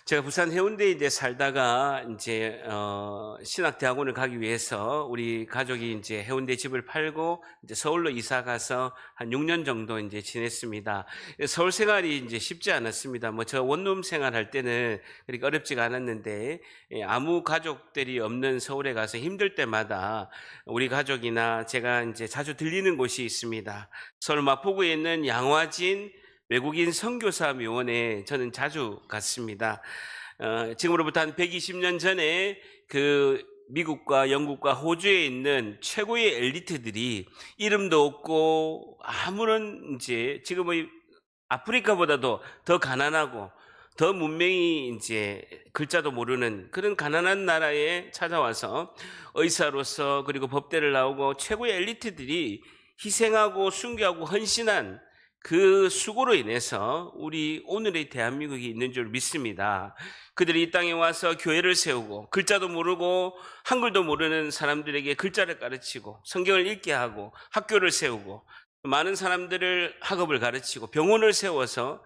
제가 부산 해운대에 이제 살다가 이제 신학대학원을 가기 위해서 우리 가족이 이제 해운대 집을 팔고 이제 서울로 이사 가서 한 6년 정도 이제 지냈습니다. 서울 생활이 이제 쉽지 않았습니다. 뭐 저 원룸 생활할 때는 그렇게 어렵지가 않았는데, 아무 가족들이 없는 서울에 가서 힘들 때마다 우리 가족이나 제가 이제 자주 들리는 곳이 있습니다. 서울 마포구에 있는 양화진 외국인 선교사 묘원에 저는 자주 갔습니다. 지금으로부터 한 120년 전에 그 미국과 영국과 호주에 있는 최고의 엘리트들이 이름도 없고 아무런 이제 지금의 아프리카보다도 더 가난하고 더 문명이 이제 글자도 모르는 그런 가난한 나라에 찾아와서 의사로서 그리고 법대를 나오고 최고의 엘리트들이 희생하고 순교하고 헌신한 그 수고로 인해서 우리 오늘의 대한민국이 있는 줄 믿습니다. 그들이 이 땅에 와서 교회를 세우고 글자도 모르고 한글도 모르는 사람들에게 글자를 가르치고 성경을 읽게 하고 학교를 세우고 많은 사람들을 학업을 가르치고 병원을 세워서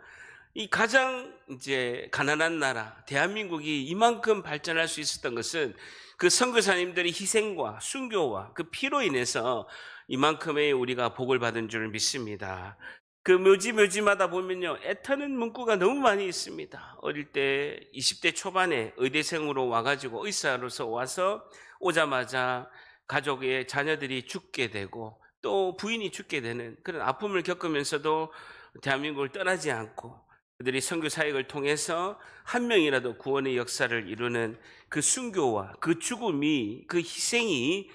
이 가장 이제 가난한 나라 대한민국이 이만큼 발전할 수 있었던 것은 그 선교사님들의 희생과 순교와 그 피로 인해서 이만큼의 우리가 복을 받은 줄 믿습니다. 그 묘지마다 보면요, 애타는 문구가 너무 많이 있습니다. 어릴 때 20대 초반에 의대생으로 와가지고 의사로서 와서 오자마자 가족의 자녀들이 죽게 되고 또 부인이 죽게 되는 그런 아픔을 겪으면서도 대한민국을 떠나지 않고 그들이 선교 사역을 통해서 한 명이라도 구원의 역사를 이루는 그 순교와 그 죽음이 그 희생이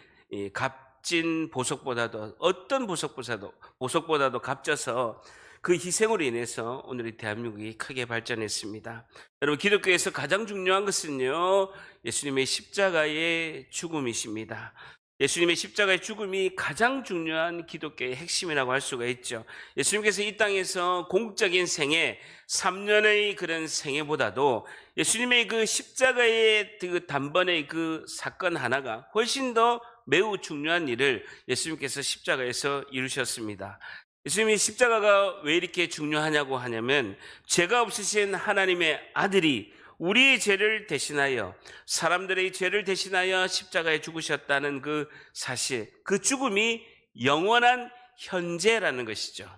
값진 보석보다도 어떤 보석보다도 값져서 그 희생으로 인해서 오늘의 대한민국이 크게 발전했습니다. 여러분, 기독교에서 가장 중요한 것은요, 예수님의 십자가의 죽음이십니다. 예수님의 십자가의 죽음이 가장 중요한 기독교의 핵심이라고 할 수가 있죠. 예수님께서 이 땅에서 공적인 생애, 3년의 그런 생애보다도 예수님의 그 십자가의 그 단번의 그 사건 하나가 훨씬 더 매우 중요한 일을 예수님께서 십자가에서 이루셨습니다. 예수님이 십자가가 왜 이렇게 중요하냐고 하냐면, 죄가 없으신 하나님의 아들이 우리의 죄를 대신하여, 사람들의 죄를 대신하여 십자가에 죽으셨다는 그 사실, 그 죽음이 영원한 현재라는 것이죠.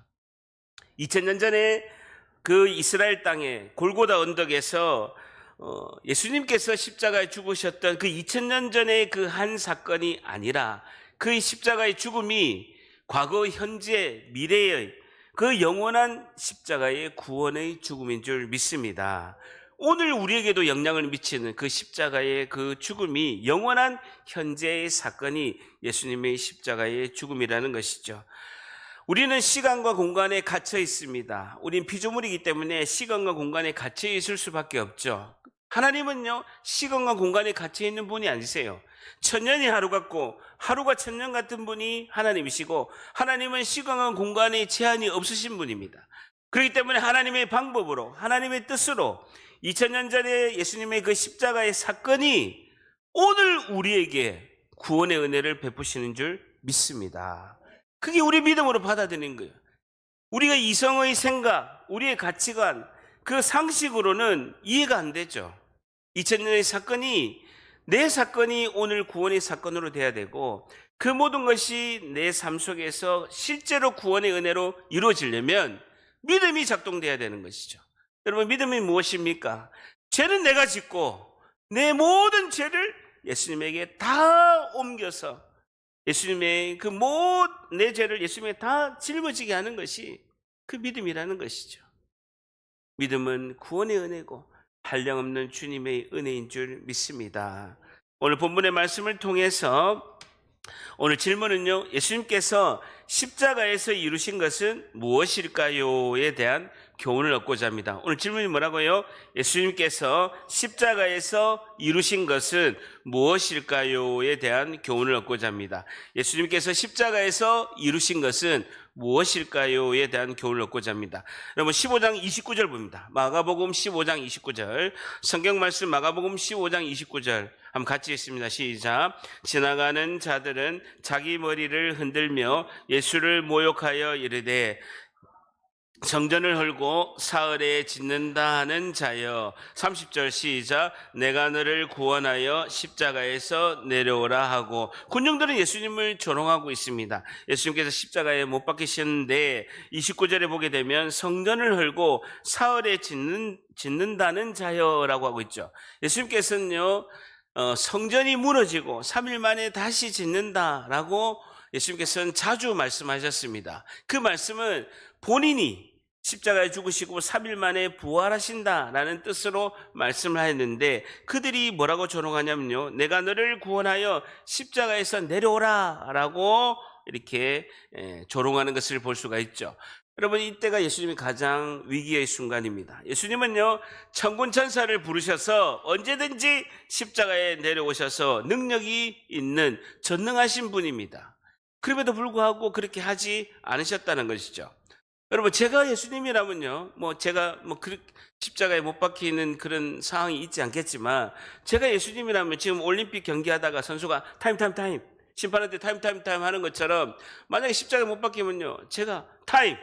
2000년 전에 그 이스라엘 땅에 골고다 언덕에서 예수님께서 십자가에 죽으셨던 그 2000년 전의 그 한 사건이 아니라 그 십자가의 죽음이 과거, 현재, 미래의 그 영원한 십자가의 구원의 죽음인 줄 믿습니다. 오늘 우리에게도 영향을 미치는 그 십자가의 그 죽음이 영원한 현재의 사건이 예수님의 십자가의 죽음이라는 것이죠. 우리는 시간과 공간에 갇혀 있습니다. 우린 피조물이기 때문에 시간과 공간에 갇혀 있을 수밖에 없죠. 하나님은요, 시간과 공간에 갇혀 있는 분이 아니세요. 천년이 하루 같고 하루가 천년 같은 분이 하나님이시고, 하나님은 시간과 공간에 제한이 없으신 분입니다. 그렇기 때문에 하나님의 방법으로, 하나님의 뜻으로 2000년 전에 예수님의 그 십자가의 사건이 오늘 우리에게 구원의 은혜를 베푸시는 줄 믿습니다. 그게 우리 믿음으로 받아들이는 거예요. 우리가 이성의 생각, 우리의 가치관, 그 상식으로는 이해가 안 되죠. 2000년의 사건이, 내 사건이 오늘 구원의 사건으로 돼야 되고, 그 모든 것이 내 삶 속에서 실제로 구원의 은혜로 이루어지려면 믿음이 작동돼야 되는 것이죠. 여러분, 믿음이 무엇입니까? 죄는 내가 짓고 내 모든 죄를 예수님에게 다 옮겨서 예수님의 그 내 죄를 예수님에게 다 짊어지게 하는 것이 그 믿음이라는 것이죠. 믿음은 구원의 은혜고 한량없는 주님의 은혜인 줄 믿습니다. 오늘 본문의 말씀을 통해서 오늘 질문은요, 예수님께서 십자가에서 이루신 것은 무엇일까요?에 대한 교훈을 얻고자 합니다. 오늘 질문이 뭐라고요? 예수님께서 십자가에서 이루신 것은 무엇일까요?에 대한 교훈을 얻고자 합니다. 예수님께서 십자가에서 이루신 것은 무엇일까요?에 대한 교훈을 얻고자 합니다. 여러분, 15장 29절 봅니다. 마가복음 15장 29절, 성경 말씀 마가복음 15장 29절 한번 같이 읽습니다. 시작. 지나가는 자들은 자기 머리를 흔들며 예수를 모욕하여 이르되 성전을 헐고 사흘에 짓는다 하는 자여. 30절 시작. 내가 너를 구원하여 십자가에서 내려오라 하고, 군중들은 예수님을 조롱하고 있습니다. 예수님께서 십자가에 못 박히셨는데 29절에 보게 되면 성전을 헐고 사흘에 짓는다는 자여라고 하고 있죠. 예수님께서는요, 성전이 무너지고 3일 만에 다시 짓는다라고 예수님께서는 자주 말씀하셨습니다. 그 말씀은 본인이 십자가에 죽으시고 3일 만에 부활하신다라는 뜻으로 말씀을 하였는데, 그들이 뭐라고 조롱하냐면요, 내가 너를 구원하여 십자가에서 내려오라 라고 이렇게 조롱하는 것을 볼 수가 있죠. 여러분, 이때가 예수님이 가장 위기의 순간입니다. 예수님은요, 천군 천사를 부르셔서 언제든지 십자가에 내려오셔서 능력이 있는 전능하신 분입니다. 그럼에도 불구하고 그렇게 하지 않으셨다는 것이죠. 여러분, 제가 예수님이라면요, 제가 십자가에 못 박히는 그런 상황이 있지 않겠지만, 제가 예수님이라면 지금 올림픽 경기하다가 선수가 타임 심판한테 타임 하는 것처럼, 만약에 십자가에 못 박히면요, 제가 타임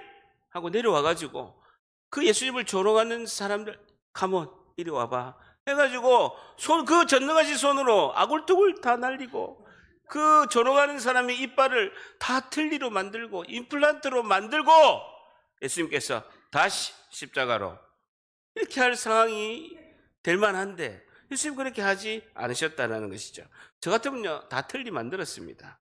하고 내려와가지고 그 예수님을 조롱하는 사람들, 컴온 이리 와봐 해가지고 그 전능하신 손으로 아굴뚝을 다 날리고, 그 조롱하는 사람의 이빨을 다 틀니로 만들고 임플란트로 만들고 예수님께서 다시 십자가로 이렇게 할 상황이 될 만한데, 예수님 그렇게 하지 않으셨다는 것이죠. 저 같으면요, 다 틀니 만들었습니다.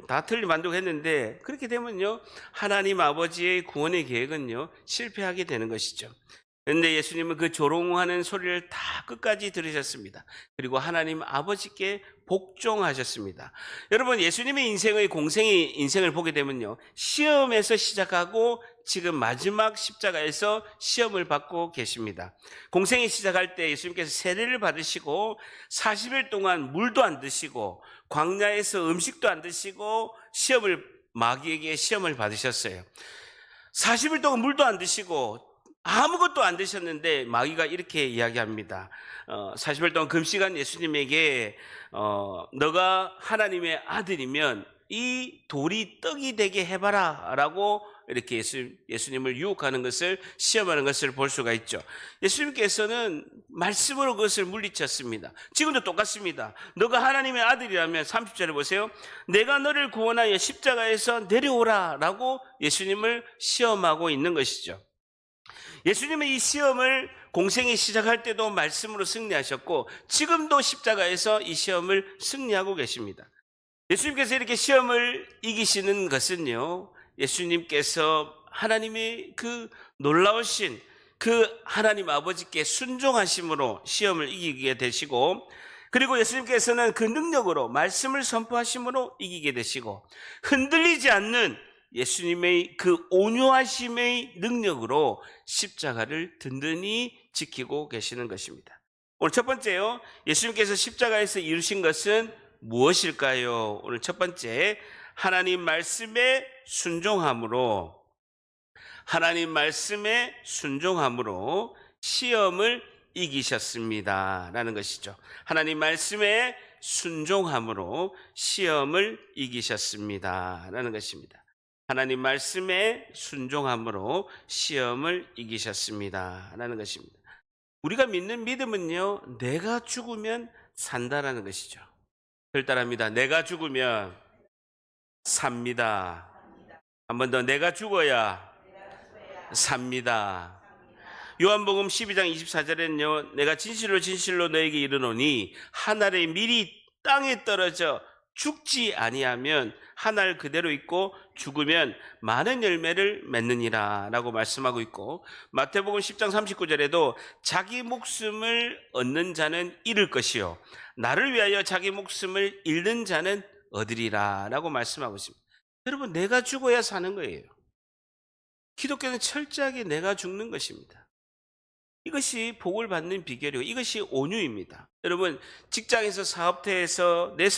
다 틀리 만들고 했는데, 그렇게 되면요, 하나님 아버지의 구원의 계획은요, 실패하게 되는 것이죠. 그런데 예수님은 그 조롱하는 소리를 다 끝까지 들으셨습니다. 그리고 하나님 아버지께 복종하셨습니다. 여러분, 예수님의 인생의 공생의 인생을 보게 되면요, 시험에서 시작하고 지금 마지막 십자가에서 시험을 받고 계십니다. 공생이 시작할 때 예수님께서 세례를 받으시고 40일 동안 물도 안 드시고 광야에서 음식도 안 드시고 마귀에게 시험을 받으셨어요. 40일 동안 물도 안 드시고 아무것도 안 드셨는데 마귀가 이렇게 이야기합니다. 40일 동안 금식한 예수님에게 너가 하나님의 아들이면 이 돌이 떡이 되게 해봐라 라고 이렇게 예수님을 유혹하는 것을, 시험하는 것을 볼 수가 있죠. 예수님께서는 말씀으로 그것을 물리쳤습니다. 지금도 똑같습니다. 너가 하나님의 아들이라면 30절에 보세요. 내가 너를 구원하여 십자가에서 내려오라 라고 예수님을 시험하고 있는 것이죠. 예수님은 이 시험을 공생이 시작할 때도 말씀으로 승리하셨고, 지금도 십자가에서 이 시험을 승리하고 계십니다. 예수님께서 이렇게 시험을 이기시는 것은요, 예수님께서 하나님의 그 놀라우신 그 하나님 아버지께 순종하심으로 시험을 이기게 되시고, 그리고 예수님께서는 그 능력으로 말씀을 선포하심으로 이기게 되시고, 흔들리지 않는 예수님의 그 온유하심의 능력으로 십자가를 든든히 지키고 계시는 것입니다. 오늘 첫 번째요, 예수님께서 십자가에서 이루신 것은 무엇일까요? 오늘 첫 번째, 하나님 말씀에 순종함으로 시험을 이기셨습니다 라는 것이죠. 하나님 말씀에 순종함으로 시험을 이기셨습니다 라는 것입니다. 하나님 말씀에 순종함으로 시험을 이기셨습니다 라는 것입니다. 우리가 믿는 믿음은요, 내가 죽으면 산다라는 것이죠. 결단합니다. 내가 죽으면 삽니다. 한 번 더, 내가 죽어야 삽니다. 요한복음 12장 24절에는요, 내가 진실로 너에게 이르노니 한 알의 밀이 땅에 떨어져 죽지 아니하면 한 알 그대로 있고 죽으면 많은 열매를 맺느니라 라고 말씀하고 있고, 마태복음 10장 39절에도 자기 목숨을 얻는 자는 잃을 것이요 나를 위하여 자기 목숨을 잃는 자는 얻으리라 라고 말씀하고 있습니다. 여러분, 내가 죽어야 사는 거예요. 기독교는 철저하게 내가 죽는 것입니다. 이것이 복을 받는 비결이고 이것이 온유입니다. 여러분, 직장에서, 사업터에서 내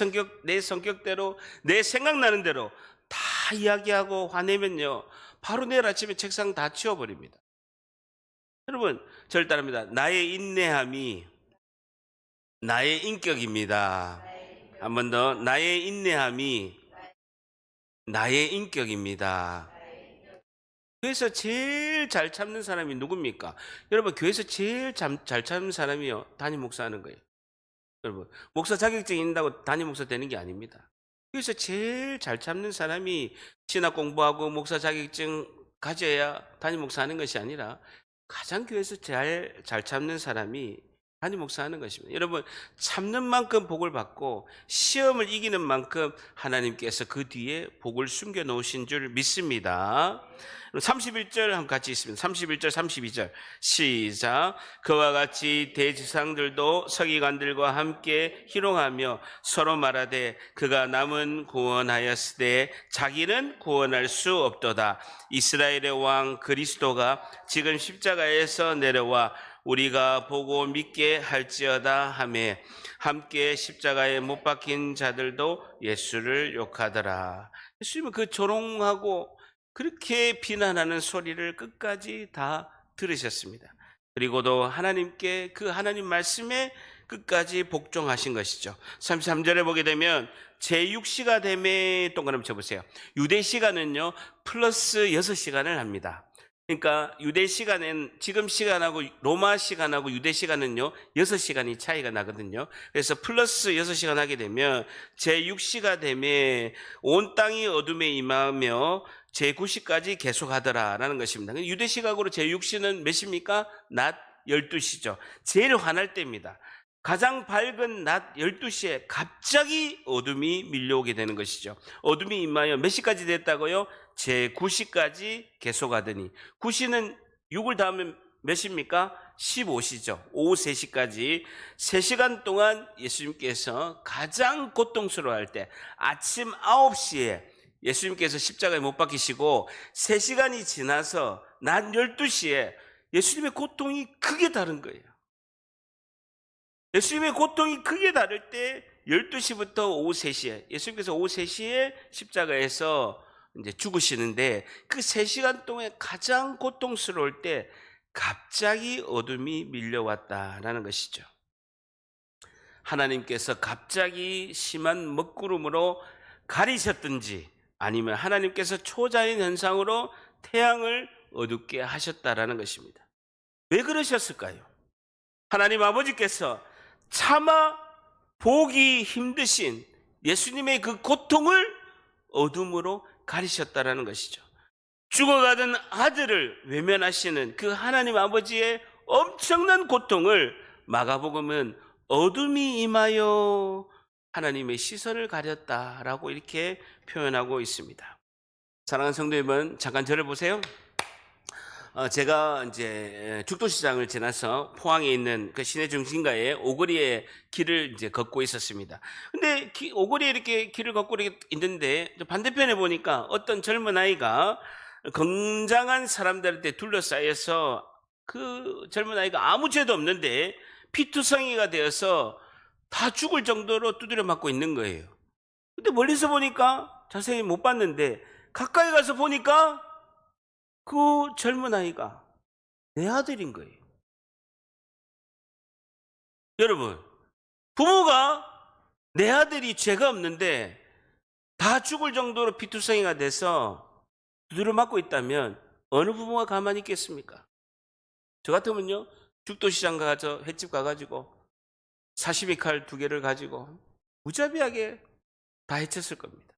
성격대로, 내 생각나는 대로 다 이야기하고 화내면요, 바로 내일 아침에 책상 다 치워버립니다. 여러분, 저를 따릅니다. 나의 인내함이 나의 인격입니다. 한 번 더, 나의 인내함이 나의 인격입니다. 교회에서 제일 잘 참는 사람이 누굽니까? 여러분, 교회에서 제일 잘 참는 사람이요, 담임 목사하는 거예요. 여러분, 목사 자격증이 있다고 담임 목사 되는 게 아닙니다. 교회에서 제일 잘 참는 사람이 신학 공부하고 목사 자격증 가져야 담임 목사 하는 것이 아니라 가장 교회에서 잘 참는 사람이 담임 목사 하는 것입니다. 여러분, 참는 만큼 복을 받고 시험을 이기는 만큼 하나님께서 그 뒤에 복을 숨겨 놓으신 줄 믿습니다. 31절 한번 같이 있습니다. 31절 32절 시작. 그와 같이 대지상들도 서기관들과 함께 희롱하며 서로 말하되 그가 남은 구원하였으되 자기는 구원할 수 없도다. 이스라엘의 왕 그리스도가 지금 십자가에서 내려와 우리가 보고 믿게 할지어다 하며 함께 십자가에 못 박힌 자들도 예수를 욕하더라. 예수님은 그 조롱하고 그렇게 비난하는 소리를 끝까지 다 들으셨습니다. 그리고도 하나님께 그 하나님 말씀에 끝까지 복종하신 것이죠. 33절에 보게 되면 제6시가 되매 동그라미 쳐보세요. 유대 시간은요 플러스 6시간을 합니다. 그러니까 유대 시간은 지금 시간하고 로마 시간하고 유대 시간은요 6시간이 차이가 나거든요. 그래서 플러스 6시간 하게 되면 제6시가 되면 온 땅이 어둠에 임하며 제9시까지 계속하더라라는 것입니다. 유대 시각으로 제6시는 몇 시입니까? 낮 12시죠. 제일 화날 때입니다. 가장 밝은 낮 12시에 갑자기 어둠이 밀려오게 되는 것이죠. 어둠이 임하여 몇 시까지 됐다고요? 제9시까지 계속하더니 9시는 6을 더하면 몇 시입니까? 15시죠. 오후 3시까지 3시간 동안 예수님께서 가장 고통스러워할 때 아침 9시에 예수님께서 십자가에 못 박히시고 3시간이 지나서 낮 12시에 예수님의 고통이 크게 다른 거예요. 예수님의 고통이 크게 다를 때 12시부터 오후 3시에 예수님께서 오후 3시에 십자가에서 이제 죽으시는데 그 3시간 동안 가장 고통스러울 때 갑자기 어둠이 밀려왔다라는 것이죠. 하나님께서 갑자기 심한 먹구름으로 가리셨든지 아니면 하나님께서 초자연 현상으로 태양을 어둡게 하셨다라는 것입니다. 왜 그러셨을까요? 하나님 아버지께서 차마 보기 힘드신 예수님의 그 고통을 어둠으로 가리셨다라는 것이죠. 죽어가던 아들을 외면하시는 그 하나님 아버지의 엄청난 고통을 마가복음은 어둠이 임하여 하나님의 시선을 가렸다라고 이렇게 표현하고 있습니다. 사랑하는 성도 여러분, 잠깐 저를 보세요. 제가 이제 죽도시장을 지나서 포항에 있는 그 시내 중심가에 오거리에 길을 이제 걷고 있었습니다. 근데 오거리에 이렇게 길을 걷고 이렇게 있는데 반대편에 보니까 어떤 젊은 아이가 건장한 사람들한테 둘러싸여서 그 젊은 아이가 아무 죄도 없는데 피투성이가 되어서 다 죽을 정도로 두드려 맞고 있는 거예요. 근데 멀리서 보니까 자세히 못 봤는데 가까이 가서 보니까 그 젊은 아이가 내 아들인 거예요. 여러분, 부모가 내 아들이 죄가 없는데 다 죽을 정도로 피투성이가 돼서 두드려 맞고 있다면 어느 부모가 가만히 있겠습니까? 저 같으면요 죽도시장 가서 횟집 가가지고 사시미 칼 2개를 가지고 무자비하게 다 해쳤을 겁니다.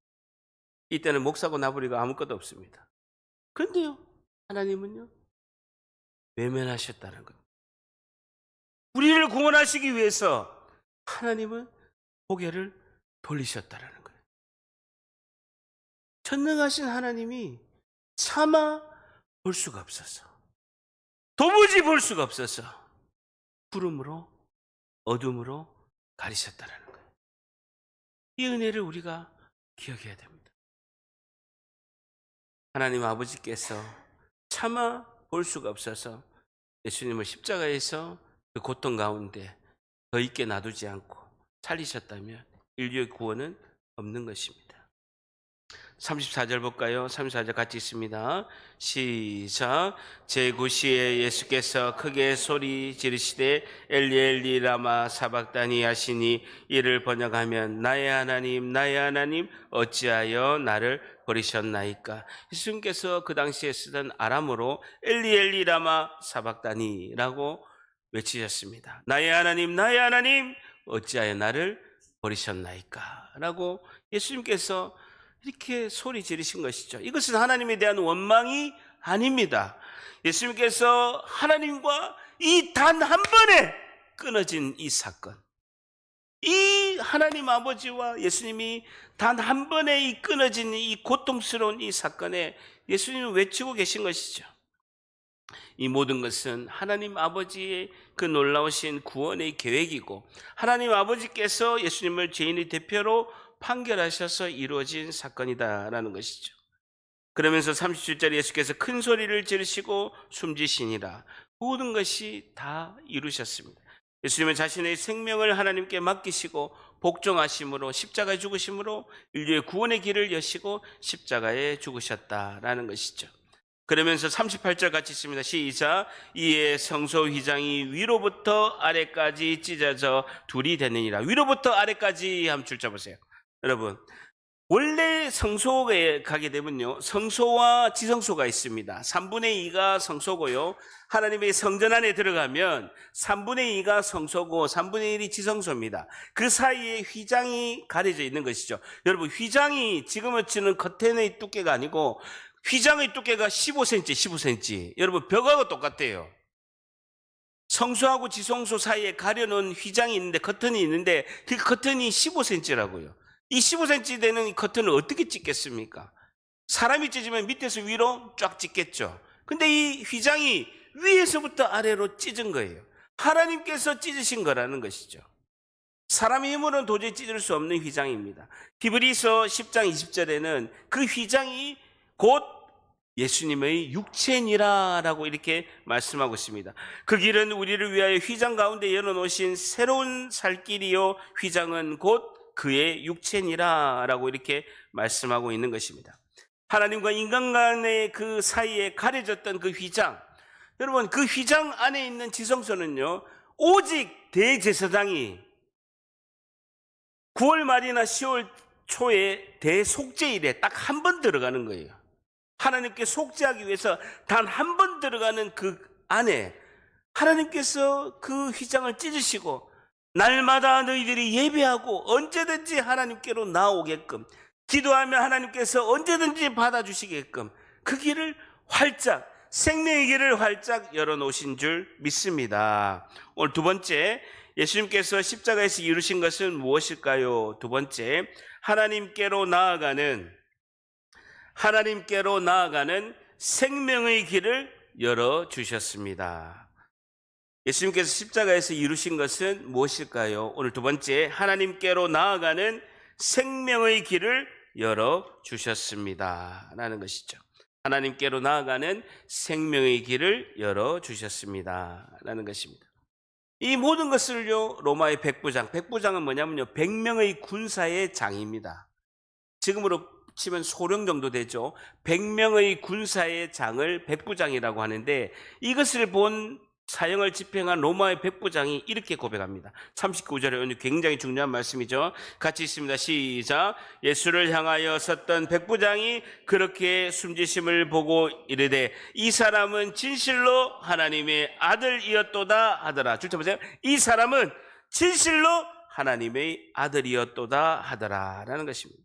이때는 목사고 나부리가 아무것도 없습니다. 그런데요 하나님은요 외면하셨다는 겁니다. 우리를 구원하시기 위해서 하나님은 고개를 돌리셨다는 거예요. 전능하신 하나님이 차마 볼 수가 없어서, 도무지 볼 수가 없어서 구름으로 어둠으로 가리셨다는 거예요. 이 은혜를 우리가 기억해야 됩니다. 하나님 아버지께서 차마 볼 수가 없어서 예수님을 십자가에서 그 고통 가운데 더 있게 놔두지 않고 살리셨다면 인류의 구원은 없는 것입니다. 34절 볼까요? 34절 같이 있습니다. 시작. 제9시에 예수께서 크게 소리 지르시되 엘리 엘리 라마 사박다니 하시니 이를 번역하면 나의 하나님 나의 하나님 어찌하여 나를 버리셨나이까. 예수님께서 그 당시에 쓰던 아람어로 엘리 엘리 라마 사박다니라고 외치셨습니다. 나의 하나님 어찌하여 나를 버리셨나이까 라고 예수님께서 이렇게 소리 지르신 것이죠. 이것은 하나님에 대한 원망이 아닙니다. 예수님께서 하나님과 이 단 한 번에 끊어진 이 사건, 이 하나님 아버지와 예수님이 단 한 번에 이 끊어진 이 고통스러운 이 사건에 예수님은 외치고 계신 것이죠. 이 모든 것은 하나님 아버지의 그 놀라우신 구원의 계획이고 하나님 아버지께서 예수님을 죄인의 대표로 판결하셔서 이루어진 사건이다라는 것이죠. 그러면서 37절에 예수께서 큰 소리를 지르시고 숨지시니라. 모든 것이 다 이루셨습니다. 예수님은 자신의 생명을 하나님께 맡기시고 복종하심으로 십자가에 죽으심으로 인류의 구원의 길을 여시고 십자가에 죽으셨다라는 것이죠. 그러면서 38절 같이 있습니다. 시작. 이에 성소 휘장이 위로부터 아래까지 찢어져 둘이 되느니라. 위로부터 아래까지 한번 줄자 보세요. 여러분, 원래 성소에 가게 되면요, 성소와 지성소가 있습니다. 3분의 2가 성소고요, 하나님의 성전 안에 들어가면 3분의 2가 성소고 3분의 1이 지성소입니다. 그 사이에 휘장이 가려져 있는 것이죠. 여러분, 휘장이 지금은 치는 커튼의 두께가 아니고 휘장의 두께가 15cm. 여러분, 벽하고 똑같아요. 성소하고 지성소 사이에 가려놓은 휘장이 있는데, 커튼이 있는데 그 커튼이 15cm라고요. 이 15cm 되는 이 커튼을 어떻게 찢겠습니까? 사람이 찢으면 밑에서 위로 쫙 찢겠죠. 근데 이 휘장이 위에서부터 아래로 찢은 거예요. 하나님께서 찢으신 거라는 것이죠. 사람의 힘으로는 도저히 찢을 수 없는 휘장입니다. 히브리서 10장 20절에는 그 휘장이 곧 예수님의 육체니라라고 이렇게 말씀하고 있습니다. 그 길은 우리를 위하여 휘장 가운데 열어놓으신 새로운 살 길이요, 휘장은 곧 그의 육체니라라고 이렇게 말씀하고 있는 것입니다. 하나님과 인간 간의 그 사이에 가려졌던 그 휘장, 여러분, 그 휘장 안에 있는 지성소는요, 오직 대제사장이 9월 말이나 10월 초에 대속죄일에 딱 한 번 들어가는 거예요. 하나님께 속죄하기 위해서 단 한 번 들어가는 그 안에 하나님께서 그 휘장을 찢으시고 날마다 너희들이 예배하고 언제든지 하나님께로 나오게끔, 기도하면 하나님께서 언제든지 받아주시게끔 그 길을 활짝, 생명의 길을 활짝 열어놓으신 줄 믿습니다. 오늘 두 번째, 예수님께서 십자가에서 이루신 것은 무엇일까요? 두 번째, 하나님께로 나아가는 생명의 길을 열어주셨습니다. 예수님께서 십자가에서 이루신 것은 무엇일까요? 오늘 두 번째, 하나님께로 나아가는 생명의 길을 열어주셨습니다 라는 것이죠. 하나님께로 나아가는 생명의 길을 열어주셨습니다 라는 것입니다. 이 모든 것을요, 로마의 백부장은 뭐냐면요, 100명의 군사의 장입니다. 지금으로 치면 소령 정도 되죠. 100명의 군사의 장을 백부장이라고 하는데, 이것을 본 사형을 집행한 로마의 백부장이 이렇게 고백합니다. 39절에 굉장히 중요한 말씀이죠. 같이 있습니다. 시작. 예수를 향하여 섰던 백부장이 그렇게 숨지심을 보고 이르되 이 사람은 진실로 하나님의 아들이었도다 하더라. 줄쳐 보세요. 이 사람은 진실로 하나님의 아들이었도다 하더라 라는 것입니다.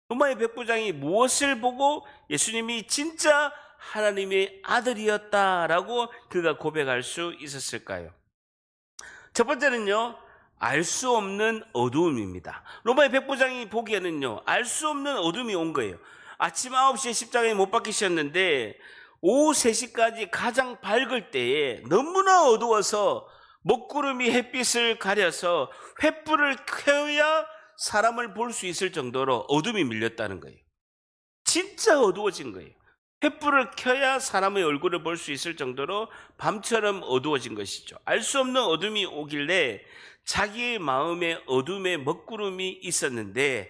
로마의 백부장이 무엇을 보고 예수님이 진짜 하나님의 아들이었다라고 그가 고백할 수 있었을까요? 첫 번째는요, 알 수 없는 어두움입니다. 로마의 백부장이 보기에는요, 알 수 없는 어둠이 온 거예요. 아침 9시에 십자가에 못 박히셨는데 오후 3시까지 가장 밝을 때에 너무나 어두워서 먹구름이 햇빛을 가려서 횃불을 켜야 사람을 볼 수 있을 정도로 어둠이 밀렸다는 거예요. 진짜 어두워진 거예요. 횃불을 켜야 사람의 얼굴을 볼 수 있을 정도로 밤처럼 어두워진 것이죠. 알 수 없는 어둠이 오길래 자기의 마음에 어둠의 먹구름이 있었는데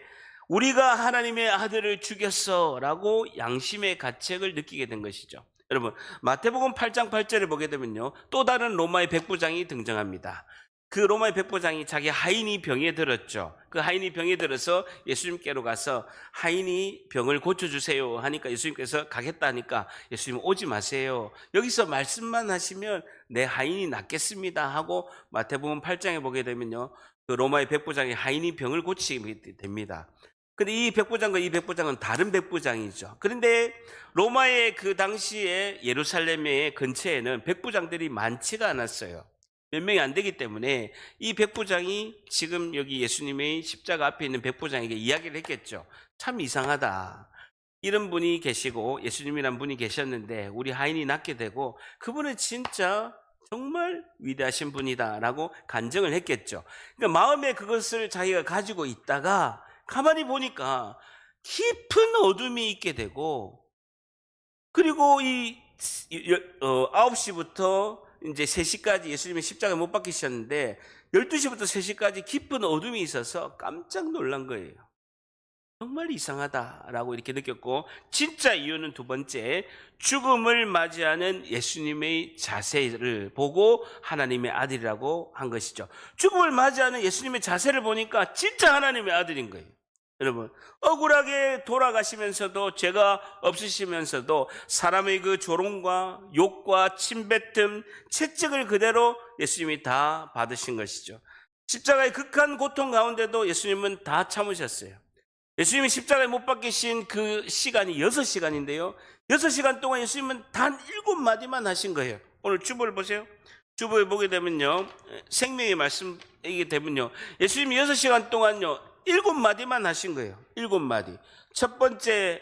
우리가 하나님의 아들을 죽였어라고 양심의 가책을 느끼게 된 것이죠. 여러분, 마태복음 8장 8절에 보게 되면요, 또 다른 로마의 백부장이 등장합니다. 그 로마의 백부장이 자기 하인이 병에 들었죠. 그 하인이 병에 들어서 예수님께로 가서 하인이 병을 고쳐주세요 하니까 예수님께서 가겠다 하니까 예수님 오지 마세요. 여기서 말씀만 하시면 내 하인이 낫겠습니다 하고 마태복음 8장에 보게 되면요, 그 로마의 백부장이 하인이 병을 고치게 됩니다. 근데 이 백부장과 이 백부장은 다른 백부장이죠. 그런데 로마의 그 당시에 예루살렘의 근처에는 백부장들이 많지가 않았어요. 몇 명이 안 되기 때문에 이 백부장이 지금 여기 예수님의 십자가 앞에 있는 백부장에게 이야기를 했겠죠. 참 이상하다. 이런 분이 계시고 예수님이란 분이 계셨는데 우리 하인이 낫게 되고 그분은 진짜 정말 위대하신 분이다라고 간증을 했겠죠. 그러니까 마음에 그것을 자기가 가지고 있다가 가만히 보니까 깊은 어둠이 있게 되고, 그리고 9시부터 이제 3시까지 예수님이 십자가에 못 박히셨는데 12시부터 3시까지 깊은 어둠이 있어서 깜짝 놀란 거예요. 정말 이상하다라고 이렇게 느꼈고, 진짜 이유는 두 번째, 죽음을 맞이하는 예수님의 자세를 보고 하나님의 아들이라고 한 것이죠. 죽음을 맞이하는 예수님의 자세를 보니까 진짜 하나님의 아들인 거예요. 여러분, 억울하게 돌아가시면서도, 죄가 없으시면서도 사람의 그 조롱과 욕과 침뱉음, 채찍을 그대로 예수님이 다 받으신 것이죠. 십자가의 극한 고통 가운데도 예수님은 다 참으셨어요. 예수님이 십자가에 못 박히신 그 시간이 6시간인데요. 6시간 동안 예수님은 단 7마디만 하신 거예요. 오늘 주보를 보세요. 주보에 보게 되면요, 생명의 말씀이게 되면요, 예수님이 6시간 동안요 7마디만 하신 거예요. 7마디. 첫 번째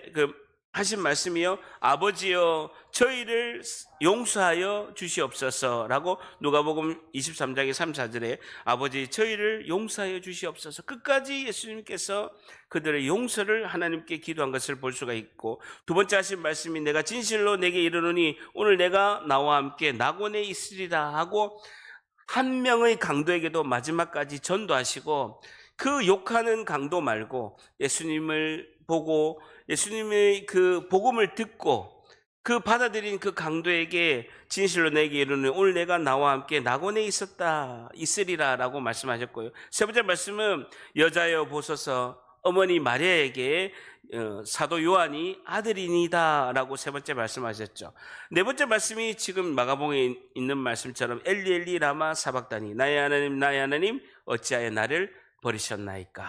하신 말씀이요, 아버지여 저희를 용서하여 주시옵소서라고 누가복음 23장의 3, 4절에 아버지 저희를 용서하여 주시옵소서, 끝까지 예수님께서 그들의 용서를 하나님께 기도한 것을 볼 수가 있고, 두 번째 하신 말씀이 내가 진실로 내게 이르노니 오늘 내가 나와 함께 낙원에 있으리라 하고 한 명의 강도에게도 마지막까지 전도하시고, 그 욕하는 강도 말고 예수님을 보고 예수님의 그 복음을 듣고 그 받아들인 그 강도에게 진실로 내게 이르노니 오늘 내가 나와 함께 낙원에 있으리라 라고 말씀하셨고요. 세 번째 말씀은 여자여 보소서 어머니 마리아에게 사도 요한이 아들이니다 라고 세 번째 말씀하셨죠. 네 번째 말씀이 지금 마가복음에 있는 말씀처럼 엘리 엘리 라마 사박다니 나의 하나님 어찌하여 나를 버리셨나이까.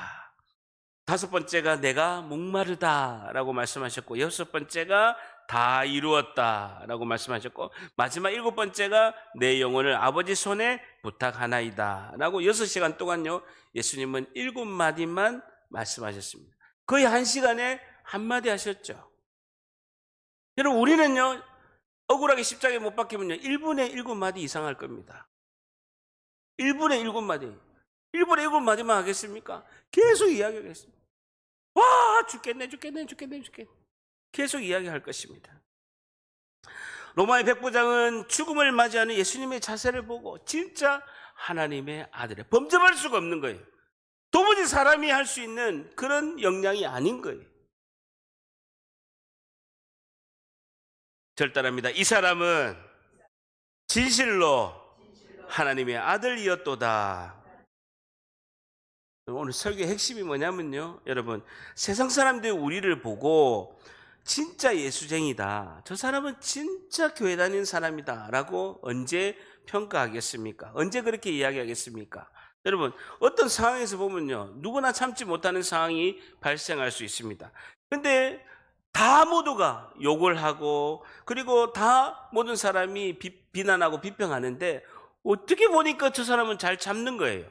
다섯 번째가 내가 목마르다라고 말씀하셨고, 여섯 번째가 다 이루었다라고 말씀하셨고, 마지막 일곱 번째가 내 영혼을 아버지 손에 부탁하나이다라고 6시간 동안요 예수님은 7마디만 말씀하셨습니다. 거의 1시간에 한마디 하셨죠. 여러분, 우리는요 억울하게 십자가에 못 박히면요 1분에 7마디 이상 할 겁니다. 1분에 7마디. 1분에 7마디만 하겠습니까? 계속 이야기하겠습니다. 와, 죽겠네. 계속 이야기할 것입니다. 로마의 백부장은 죽음을 맞이하는 예수님의 자세를 보고 진짜 하나님의 아들이에요. 범접할 수가 없는 거예요. 도무지 사람이 할 수 있는 그런 역량이 아닌 거예요. 절단합니다. 이 사람은 진실로 하나님의 아들이었도다. 오늘 설교의 핵심이 뭐냐면요, 여러분, 세상 사람들이 우리를 보고 진짜 예수쟁이다, 저 사람은 진짜 교회 다니는 사람이다 라고 언제 평가하겠습니까? 언제 그렇게 이야기하겠습니까? 여러분, 어떤 상황에서 보면요 누구나 참지 못하는 상황이 발생할 수 있습니다. 근데 다 모두가 욕을 하고, 그리고 다 모든 사람이 비난하고 비평하는데 어떻게 보니까 저 사람은 잘 참는 거예요.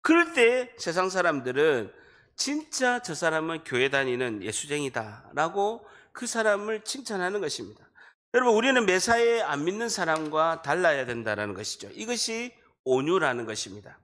그럴 때 세상 사람들은 진짜 저 사람은 교회 다니는 예수쟁이다 라고 그 사람을 칭찬하는 것입니다. 여러분, 우리는 매사에 안 믿는 사람과 달라야 된다는 것이죠. 이것이 온유라는 것입니다.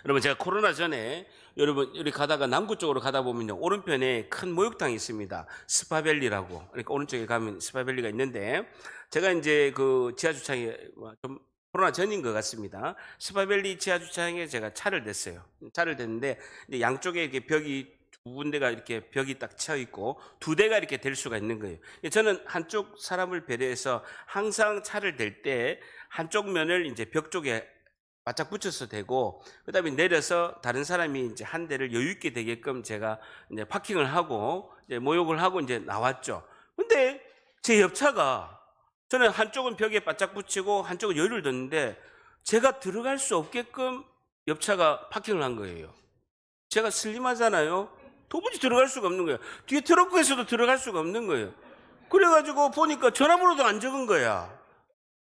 여러분, 제가 코로나 전에 여러분 우리 가다가 남구 쪽으로 가다 보면요 오른편에 큰 목욕탕이 있습니다. 스파밸리라고. 그러니까 오른쪽에 가면 스파밸리가 있는데, 제가 이제 그 지하주차장에 좀 코로나 전인 것 같습니다. 스파밸리 지하주차장에 제가 차를 댔어요. 차를 댔는데 양쪽에 이렇게 벽이 두 군데가 이렇게 벽이 딱 쳐 있고 두 대가 이렇게 될 수가 있는 거예요. 저는 한쪽 사람을 배려해서 항상 차를 댈 때 한쪽 면을 이제 벽 쪽에 바짝 붙여서 대고 그다음에 내려서 다른 사람이 이제 한 대를 여유 있게 되게끔 제가 이제 파킹을 하고 이제 모욕을 하고 이제 나왔죠. 근데 제 옆차가 저는 한쪽은 벽에 바짝 붙이고 한쪽은 여유를 뒀는데 제가 들어갈 수 없게끔 옆차가 파킹을 한 거예요. 제가 슬림하잖아요. 도무지 들어갈 수가 없는 거예요. 뒤에 트렁크에서도 들어갈 수가 없는 거예요. 그래가지고 보니까 전화번호도 안 적은 거야.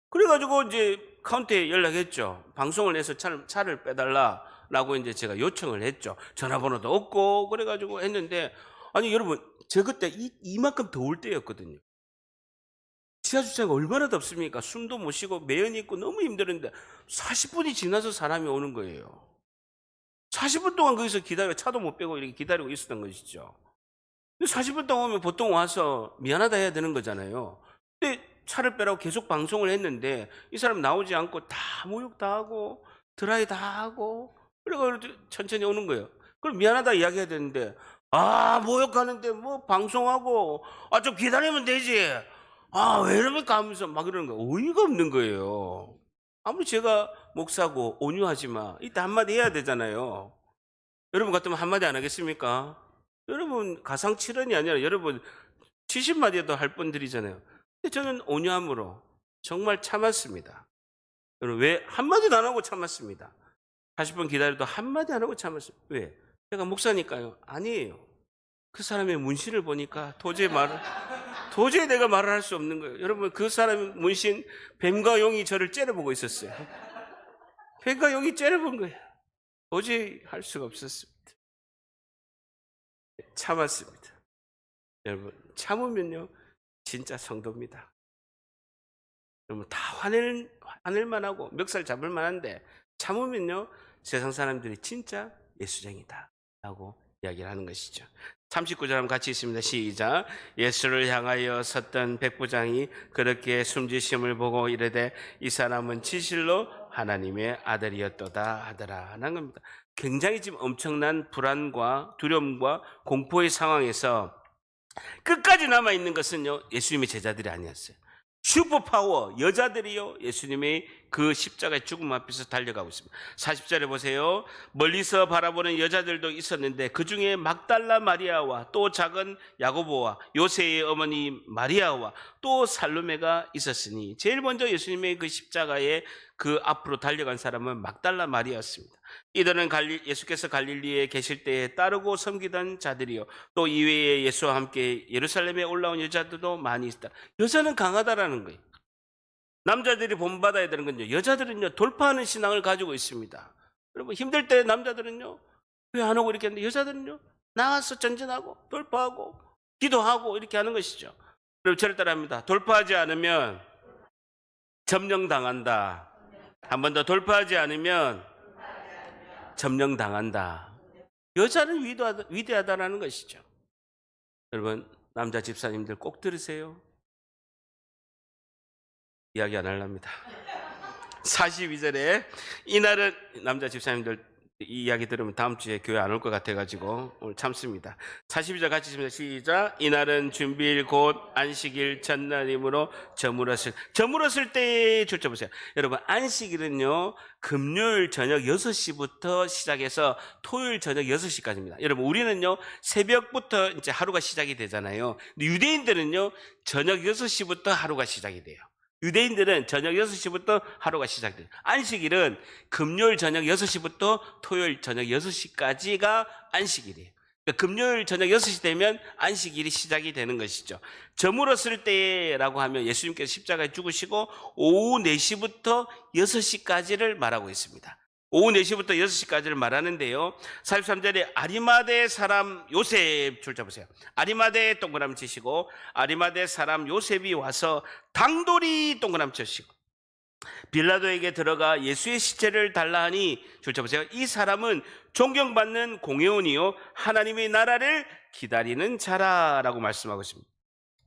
그래가지고 이제 카운터에 연락했죠. 방송을 해서 차를 빼달라라고 이제 제가 요청을 했죠. 전화번호도 없고 그래가지고 했는데 아니 여러분 저 그때 이만큼 더울 때였거든요. 지하주차가 얼마나 덥습니까? 숨도 못 쉬고 매연이 있고 너무 힘들었는데 40분이 지나서 사람이 오는 거예요. 40분 동안 거기서 기다려 차도 못 빼고 이렇게 기다리고 있었던 것이죠. 근데 40분 동안 오면 보통 와서 미안하다 해야 되는 거잖아요. 근데 차를 빼라고 계속 방송을 했는데 이 사람 나오지 않고 다 모욕 다 하고 드라이 다 하고 그리고 천천히 오는 거예요. 그럼 미안하다 이야기해야 되는데 모욕하는데 뭐 방송하고 좀 기다리면 되지. 왜 이럽니까 하면서 막 이러는 거예요. 어이가 없는 거예요. 아무리 제가 목사고 온유하지 마. 이때 한마디 해야 되잖아요. 여러분 같으면 한마디 안 하겠습니까? 여러분 가상칠언이 아니라 여러분 70마디도 할 분들이잖아요. 근데 저는 온유함으로 정말 참았습니다. 여러분 왜 한마디도 안 하고 참았습니다. 40분 기다려도 한마디 안 하고 참았습니다. 왜? 제가 목사니까요. 아니에요. 그 사람의 문신을 보니까 도저히 내가 말을 할 수 없는 거예요. 여러분 그 사람의 문신 뱀과 용이 저를 째려보고 있었어요. 뱀과 용이 째려본 거예요. 도저히 할 수가 없었습니다. 참았습니다. 여러분 참으면요 진짜 성도입니다. 여러분 다 화낼만 하고 멱살 잡을 만한데 참으면요 세상 사람들이 진짜 예수쟁이다 라고 이야기를 하는 것이죠. 39절 한번 같이 있습니다. 시작. 예수를 향하여 섰던 백부장이 그렇게 숨지심을 보고 이르되 이 사람은 진실로 하나님의 아들이었도다 하더라 하는 겁니다. 굉장히 지금 엄청난 불안과 두려움과 공포의 상황에서 끝까지 남아있는 것은요 예수님의 제자들이 아니었어요. 슈퍼파워 여자들이요 예수님의 그 십자가의 죽음 앞에서 달려가고 있습니다. 40절에 보세요. 멀리서 바라보는 여자들도 있었는데 그 중에 막달라 마리아와 또 작은 야고보와 요새의 어머니 마리아와 또 살로메가 있었으니 제일 먼저 예수님의 그 십자가의 그 앞으로 달려간 사람은 막달라 마리아였습니다. 이들은 예수께서 갈릴리에 계실 때에 따르고 섬기던 자들이요 또 이외에 예수와 함께 예루살렘에 올라온 여자들도 많이 있다. 여자는 강하다라는 거예요. 남자들이 본받아야 되는 건요 여자들은요 돌파하는 신앙을 가지고 있습니다. 여러분 힘들 때 남자들은요 왜 안 오고 이렇게 하는데 여자들은요 나가서 전진하고 돌파하고 기도하고 이렇게 하는 것이죠. 여러분 저를 따라합니다. 돌파하지 않으면 점령당한다. 한 번 더 돌파하지 않으면 점령당한다. 여자는 위대하다라는 것이죠. 여러분 남자 집사님들 꼭 들으세요. 이야기 안 하렵니다. 42절에 이날은 남자 집사님들 이 이야기 들으면 다음 주에 교회 안 올 것 같아가지고 오늘 참습니다. 42절 같이 읽습니다. 시작. 이날은 준비일 곧 안식일 전날이므로 저물었을 때에 줄쳐 보세요. 여러분 안식일은요 금요일 저녁 6시부터 시작해서 토요일 저녁 6시까지입니다. 여러분 우리는요 새벽부터 이제 하루가 시작이 되잖아요. 근데 유대인들은요 저녁 6시부터 하루가 시작이 돼요. 유대인들은 저녁 6시부터 하루가 시작돼요. 안식일은 금요일 저녁 6시부터 토요일 저녁 6시까지가 안식일이에요. 그러니까 금요일 저녁 6시 되면 안식일이 시작이 되는 것이죠. 저물었을 때라고 하면 예수님께서 십자가에 죽으시고 오후 4시부터 6시까지를 말하고 있습니다. 오후 4시부터 6시까지를 말하는데요. 43절에 아리마대 사람 요셉 줄 잡으세요. 아리마대 동그라미 치시고 아리마대 사람 요셉이 와서 당돌이 동그라미 치시고 빌라도에게 들어가 예수의 시체를 달라 하니 줄 잡으세요. 이 사람은 존경받는 공회원이요 하나님의 나라를 기다리는 자라라고 말씀하고 있습니다.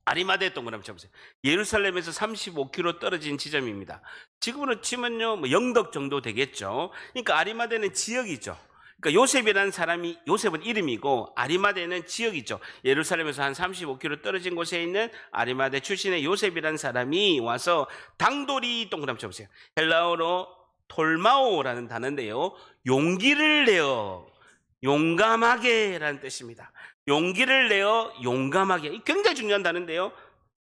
아리마대 동그라미 쳐보세요. 예루살렘에서 35km 떨어진 지점입니다. 지금으로 치면요, 영덕 정도 되겠죠. 그러니까 아리마대는 지역이죠. 그러니까 요셉이라는 사람이, 요셉은 이름이고 아리마대는 지역이죠. 예루살렘에서 한 35km 떨어진 곳에 있는 아리마대 출신의 요셉이라는 사람이 와서 당돌이 동그라미 쳐보세요. 헬라어로 톨마오라는 단어인데요, 용기를 내어 용감하게라는 뜻입니다. 용기를 내어 용감하게, 굉장히 중요한 단어인데요,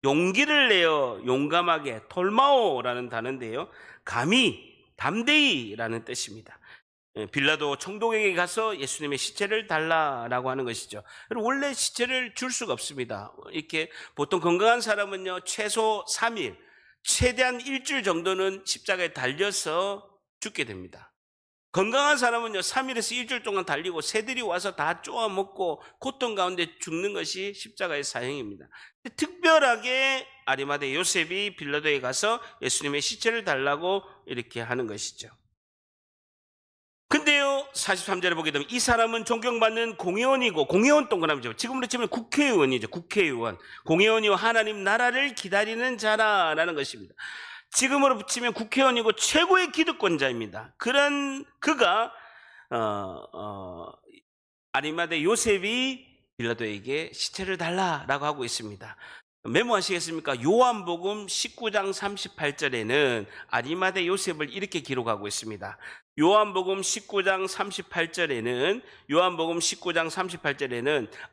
용기를 내어 용감하게, 톨마오라는 단어인데요, 감히 담대히라는 뜻입니다. 빌라도 총독에게 가서 예수님의 시체를 달라라고 하는 것이죠. 원래 시체를 줄 수가 없습니다. 이렇게 보통 건강한 사람은요, 최소 3일, 최대한 일주일 정도는 십자가에 달려서 죽게 됩니다. 건강한 사람은요, 3일에서 일주일 동안 달리고 새들이 와서 다 쪼아 먹고 고통 가운데 죽는 것이 십자가의 사형입니다. 특별하게 아리마대 요셉이 빌라도에 가서 예수님의 시체를 달라고 이렇게 하는 것이죠. 근데요, 43절에 보게 되면 이 사람은 존경받는 공회원이고, 공회원 동그라미죠. 지금으로 치면 국회의원이죠. 국회의원. 공회원이요, 하나님 나라를 기다리는 자라라는 것입니다. 지금으로 붙이면 국회의원이고 최고의 기득권자입니다. 그런 그가 아리마대 요셉이 빌라도에게 시체를 달라라고 하고 있습니다. 메모하시겠습니까? 요한복음 19장 38절에는 아리마대 요셉을 이렇게 기록하고 있습니다. 요한복음 19장 38절에는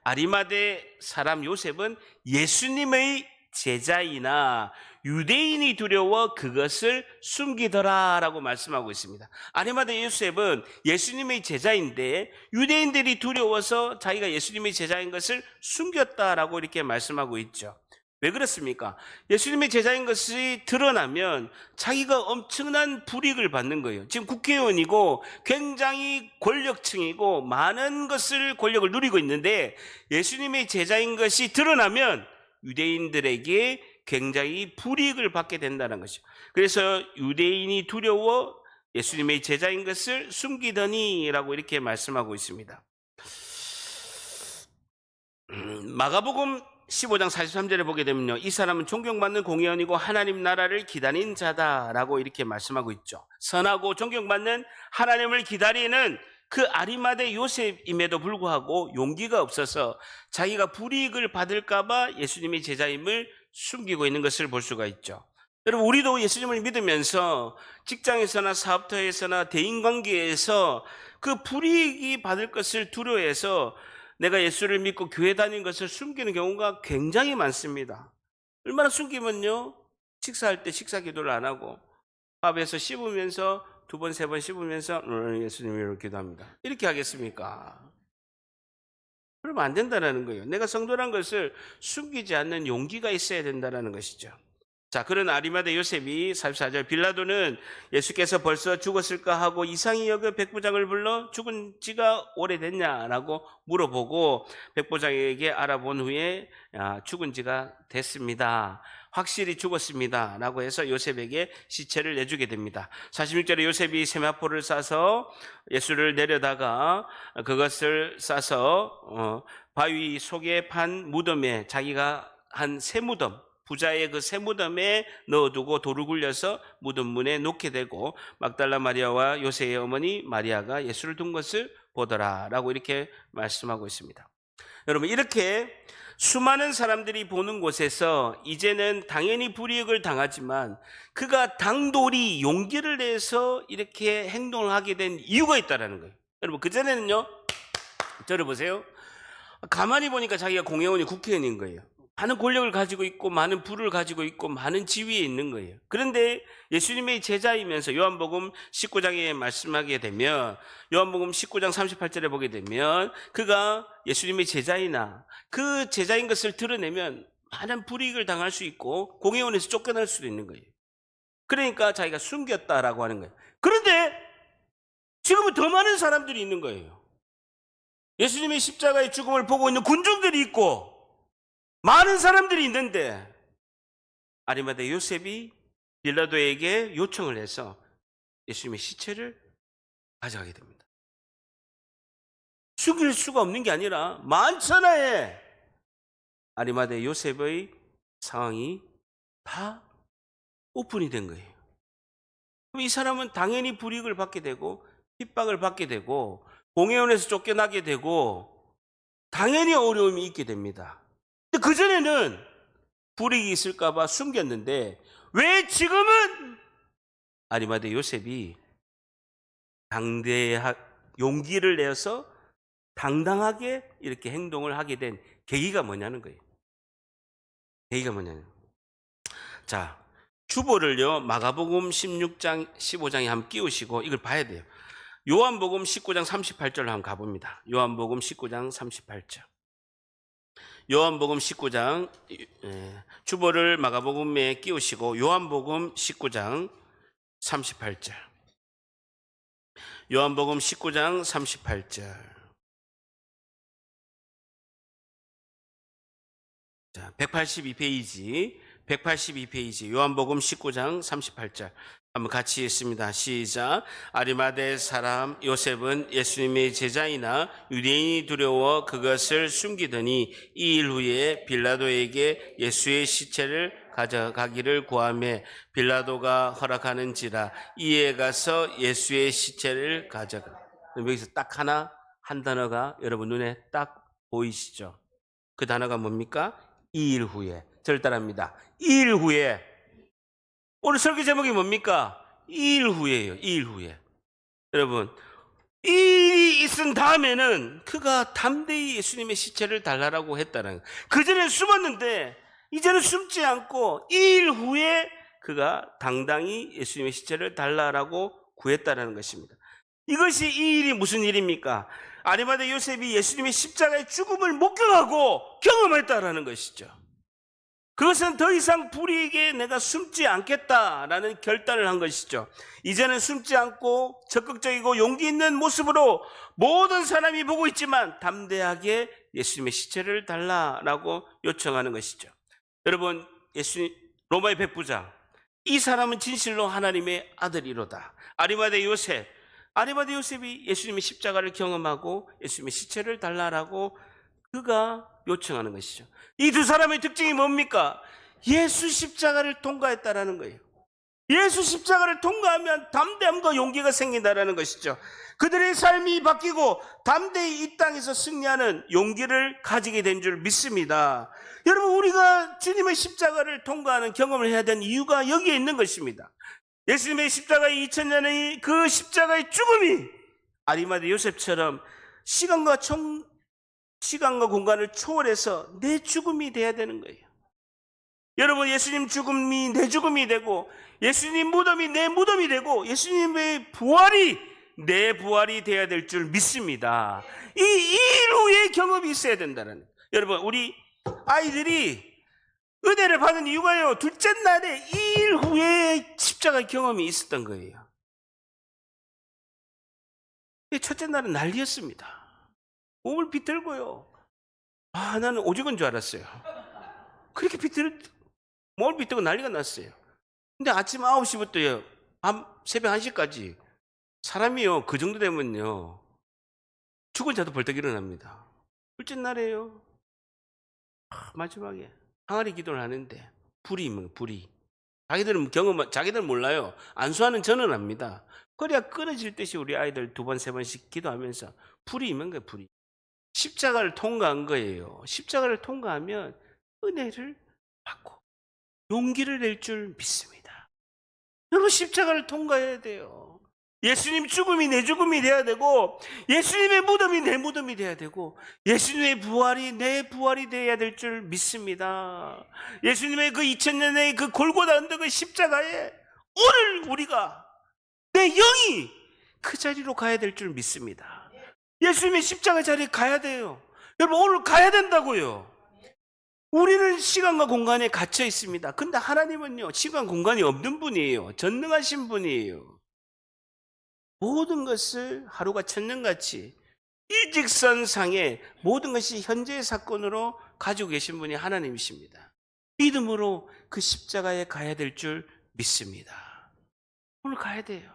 아리마대 사람 요셉은 예수님의 제자이나 유대인이 두려워 그것을 숨기더라라고 말씀하고 있습니다. 아리마대 요셉은 예수님의 제자인데 유대인들이 두려워서 자기가 예수님의 제자인 것을 숨겼다라고 이렇게 말씀하고 있죠. 왜 그렇습니까? 예수님의 제자인 것이 드러나면 자기가 엄청난 불이익을 받는 거예요. 지금 국회의원이고 굉장히 권력층이고 많은 권력을 누리고 있는데 예수님의 제자인 것이 드러나면 유대인들에게 굉장히 불이익을 받게 된다는 것이죠. 그래서 유대인이 두려워 예수님의 제자인 것을 숨기더니라고 이렇게 말씀하고 있습니다. 마가복음 15장 43절에 보게 되면요, 이 사람은 존경받는 공회원이고 하나님 나라를 기다린 자다라고 이렇게 말씀하고 있죠. 선하고 존경받는 하나님을 기다리는 그 아리마대 요셉임에도 불구하고 용기가 없어서 자기가 불이익을 받을까봐 예수님의 제자임을 숨기고 있는 것을 볼 수가 있죠. 여러분, 우리도 예수님을 믿으면서 직장에서나 사업터에서나 대인관계에서 그 불이익이 받을 것을 두려워해서 내가 예수를 믿고 교회 다닌 것을 숨기는 경우가 굉장히 많습니다. 얼마나 숨기면요, 식사할 때 식사 기도를 안 하고 밥에서 씹으면서 2번, 3번 씹으면서 예수님을 기도합니다. 이렇게 하겠습니까? 그러면 안 된다는 거예요. 내가 성도란 것을 숨기지 않는 용기가 있어야 된다는 것이죠. 자, 그런 아리마대 요셉이 44절, 빌라도는 예수께서 벌써 죽었을까 하고 이상히 여겨 백부장을 불러 죽은 지가 오래됐냐라고 물어보고 백부장에게 알아본 후에 죽은 지가 됐습니다, 확실히 죽었습니다 라고 해서 요셉에게 시체를 내주게 됩니다. 46절에 요셉이 세마포를 싸서 예수를 내려다가 그것을 싸서 바위 속에 판 무덤에, 자기가 한 새 무덤, 부자의 그 새 무덤에 넣어두고 돌을 굴려서 무덤 문에 놓게 되고 막달라 마리아와 요셉의 어머니 마리아가 예수를 둔 것을 보더라라고 이렇게 말씀하고 있습니다. 여러분, 이렇게 수많은 사람들이 보는 곳에서 이제는 당연히 불이익을 당하지만 그가 당돌이 용기를 내서 이렇게 행동을 하게 된 이유가 있다는 거예요. 여러분, 그전에는요, 저를 보세요. 가만히 보니까 자기가 공회원이 국회의원인 거예요. 많은 권력을 가지고 있고 많은 부를 가지고 있고 많은 지위에 있는 거예요. 그런데 예수님의 제자이면서 요한복음 19장에 말씀하게 되면, 요한복음 19장 38절에 보게 되면 그가 예수님의 제자이나 그 제자인 것을 드러내면 많은 불이익을 당할 수 있고 공회원에서 쫓겨날 수도 있는 거예요. 그러니까 자기가 숨겼다라고 하는 거예요. 그런데 지금은 더 많은 사람들이 있는 거예요. 예수님의 십자가의 죽음을 보고 있는 군중들이 있고 많은 사람들이 있는데 아리마대 요셉이 빌라도에게 요청을 해서 예수님의 시체를 가져가게 됩니다. 숨길 수가 없는 게 아니라 만천하에 아리마대 요셉의 상황이 다 오픈이 된 거예요. 그럼 이 사람은 당연히 불이익을 받게 되고 핍박을 받게 되고 공회원에서 쫓겨나게 되고 당연히 어려움이 있게 됩니다. 근데 그전에는 불이익이 있을까봐 숨겼는데 왜 지금은 아리마대 요셉이 용기를 내어서 당당하게 이렇게 행동을 하게 된 계기가 뭐냐는 거예요. 계기가 뭐냐는 거예요. 자, 주보를요 마가복음 16장 15장에 한번 끼우시고 이걸 봐야 돼요. 요한복음 19장 38절로 한번 가봅니다. 요한복음 19장 38절. 요한복음 19장 주보를 마가복음에 끼우시고 요한복음 19장 38절. 요한복음 19장 38절. 자, 182페이지 요한복음 19장 38절 한번 같이 읽습니다. 시작. 아리마대 사람 요셉은 예수님의 제자이나 유대인이 두려워 그것을 숨기더니 2일 후에 빌라도에게 예수의 시체를 가져가기를 구하며 빌라도가 허락하는지라 이에 가서 예수의 시체를 가져가. 여기서 딱 한 단어가 여러분 눈에 딱 보이시죠? 그 단어가 뭡니까? 2일 후에. 저를 따라합니다. 2일 후에. 오늘 설교 제목이 뭡니까? 2일 후에예요. 2일 후에. 여러분, 이 일이 있은 다음에는 그가 담대히 예수님의 시체를 달라라고 했다는 거예요. 그전엔 숨었는데 이제는 숨지 않고 2일 후에 그가 당당히 예수님의 시체를 달라라고 구했다는 것입니다. 이것이 이 일이 무슨 일입니까? 아리마대 요셉이 예수님의 십자가의 죽음을 목격하고 경험했다라는 것이죠. 그것은 더 이상 불이익에 내가 숨지 않겠다라는 결단을 한 것이죠. 이제는 숨지 않고 적극적이고 용기 있는 모습으로 모든 사람이 보고 있지만 담대하게 예수님의 시체를 달라라고 요청하는 것이죠. 여러분, 로마의 백부장, 이 사람은 진실로 하나님의 아들이로다. 아리마대 요셉이 예수님의 십자가를 경험하고 예수님의 시체를 달라라고 그가 요청하는 것이죠. 이 두 사람의 특징이 뭡니까? 예수 십자가를 통과했다라는 거예요. 예수 십자가를 통과하면 담대함과 용기가 생긴다라는 것이죠. 그들의 삶이 바뀌고 담대히 이 땅에서 승리하는 용기를 가지게 된 줄 믿습니다. 여러분, 우리가 주님의 십자가를 통과하는 경험을 해야 되는 이유가 여기에 있는 것입니다. 예수님의 십자가의 2000년의 그 십자가의 죽음이 아리마대 요셉처럼 시간과 공간을 초월해서 내 죽음이 돼야 되는 거예요. 여러분, 예수님 죽음이 내 죽음이 되고 예수님 무덤이 내 무덤이 되고 예수님의 부활이 내 부활이 돼야 될 줄 믿습니다. 이 일 후의 경험이 있어야 된다는 거예요. 여러분, 우리 아이들이 은혜를 받은 이유가요, 둘째 날에 2일 후에 십자가 경험이 있었던 거예요. 첫째 날은 난리였습니다. 몸을 비틀고요. 나는 오죽은 줄 알았어요. 그렇게 몸을 비틀고 난리가 났어요. 근데 아침 9시부터요, 새벽 1시까지 사람이요, 그 정도 되면요, 죽은 자도 벌떡 일어납니다. 둘째 날에요, 마지막에 항아리 기도를 하는데 불이. 자기들은 몰라요. 안수하는 저는 압니다. 그래야 끊어질 듯이 우리 아이들 2번, 3번씩 기도하면서 불이 임한 거예요, 불이. 십자가를 통과한 거예요. 십자가를 통과하면 은혜를 받고 용기를 낼 줄 믿습니다. 여러분, 십자가를 통과해야 돼요. 예수님 죽음이 내 죽음이 돼야 되고 예수님의 무덤이 내 무덤이 돼야 되고 예수님의 부활이 내 부활이 돼야 될 줄 믿습니다. 예수님의 그 2000년의 그 골고다 언덕의 십자가에 오늘 우리가 내 영이 그 자리로 가야 될 줄 믿습니다. 예수님의 십자가 자리에 가야 돼요. 여러분, 오늘 가야 된다고요. 우리는 시간과 공간에 갇혀 있습니다. 근데 하나님은요, 시간 공간이 없는 분이에요. 전능하신 분이에요. 모든 것을 하루가 천년같이 일직선상에 모든 것이 현재의 사건으로 가지고 계신 분이 하나님이십니다. 믿음으로 그 십자가에 가야 될 줄 믿습니다. 오늘 가야 돼요.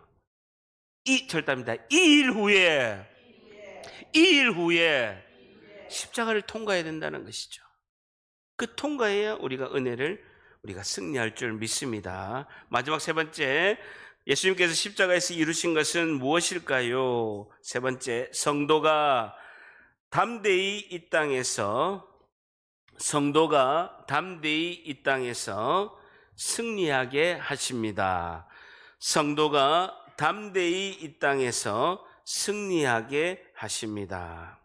절답니다. 2일 후에 십자가를 통과해야 된다는 것이죠. 그 통과해야 우리가 은혜를 우리가 승리할 줄 믿습니다. 마지막 세 번째, 예수님께서 십자가에서 이루신 것은 무엇일까요? 세 번째, 성도가 담대히 이 땅에서 승리하게 하십니다. 성도가 담대히 이 땅에서 승리하게 하십니다.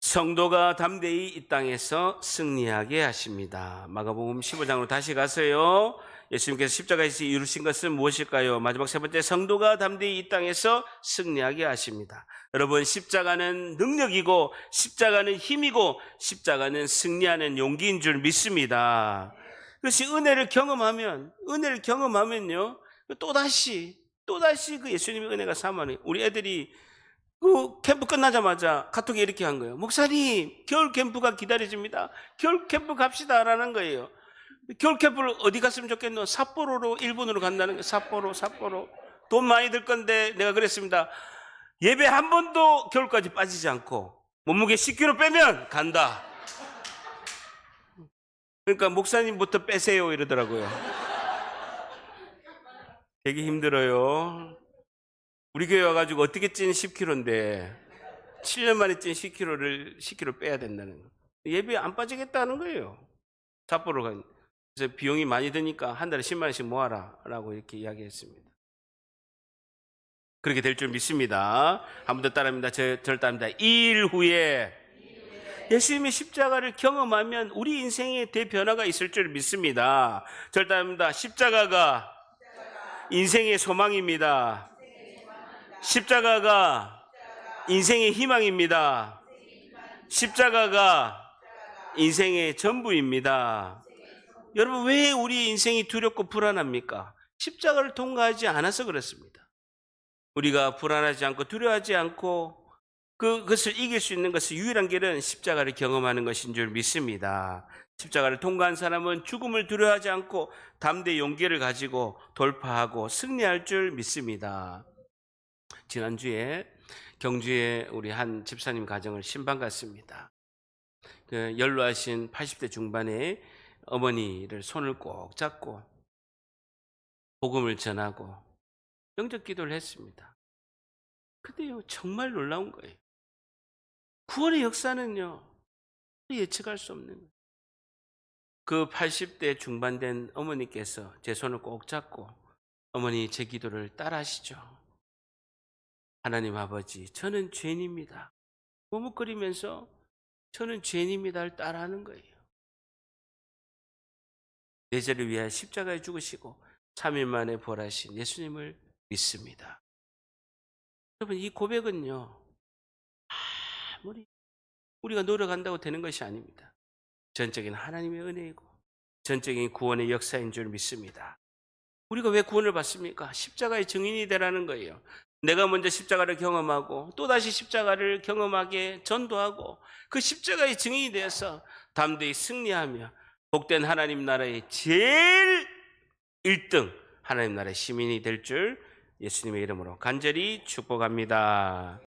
성도가 담대히 이 땅에서 승리하게 하십니다. 마가복음 15장으로 다시 가세요. 예수님께서 십자가에서 이루신 것은 무엇일까요? 마지막 세 번째, 성도가 담대히 이 땅에서 승리하게 하십니다. 여러분, 십자가는 능력이고 십자가는 힘이고 십자가는 승리하는 용기인 줄 믿습니다. 그것이 은혜를 경험하면요, 또다시 그 예수님의 은혜가 사모하는, 우리 애들이 그 캠프 끝나자마자 카톡에 이렇게 한 거예요. 목사님, 겨울 캠프가 기다려집니다. 겨울 캠프 갑시다라는 거예요. 겨울 캠프를 어디 갔으면 좋겠노? 삿포로로, 일본으로 간다는 거예요. 삿포로. 돈 많이 들 건데 내가 그랬습니다. 예배 한 번도 겨울까지 빠지지 않고 몸무게 10kg 빼면 간다. 그러니까 목사님부터 빼세요 이러더라고요. 되게 힘들어요. 우리 교회 와가지고 어떻게 찐 10kg인데 7년 만에 찐 10kg 빼야 된다는 거. 예배 안 빠지겠다는 거예요. 삿포로 간. 그래서 비용이 많이 드니까 한 달에 10만 원씩 모아라 라고 이렇게 이야기했습니다. 그렇게 될 줄 믿습니다. 한 번 더 따라합니다. 저를 따릅니다. 2일 후에 예수님의 십자가를 경험하면 우리 인생에 대변화가 있을 줄 믿습니다. 저를 따릅니다. 십자가가 인생의 소망입니다. 십자가가 인생의 희망입니다. 십자가가 인생의 전부입니다. 여러분, 왜 우리 인생이 두렵고 불안합니까? 십자가를 통과하지 않아서 그렇습니다. 우리가 불안하지 않고 두려워하지 않고 그것을 이길 수 있는 것은 유일한 길은 십자가를 경험하는 것인 줄 믿습니다. 십자가를 통과한 사람은 죽음을 두려워하지 않고 담대히 용기를 가지고 돌파하고 승리할 줄 믿습니다. 지난주에 경주에 우리 한 집사님 가정을 신방 갔습니다. 그 연로하신 80대 중반의 어머니를 손을 꼭 잡고 복음을 전하고 영접 기도를 했습니다. 근데요, 정말 놀라운 거예요. 구원의 역사는요, 예측할 수 없는 거예요. 그 80대 중반 된 어머니께서 제 손을 꼭 잡고 어머니 제 기도를 따라하시죠. 하나님 아버지, 저는 죄인입니다. 머뭇거리면서 저는 죄인입니다를 따라하는 거예요. 내 죄를 위하여 십자가에 죽으시고 3일 만에 부활하신 예수님을 믿습니다. 여러분, 이 고백은요, 아무리 우리가 노력한다고 되는 것이 아닙니다. 전적인 하나님의 은혜이고 전적인 구원의 역사인 줄 믿습니다. 우리가 왜 구원을 받습니까? 십자가의 증인이 되라는 거예요. 내가 먼저 십자가를 경험하고 또다시 십자가를 경험하게 전도하고 그 십자가의 증인이 되어서 담대히 승리하며 복된 하나님 나라의 제일 1등 하나님 나라의 시민이 될 줄 예수님의 이름으로 간절히 축복합니다.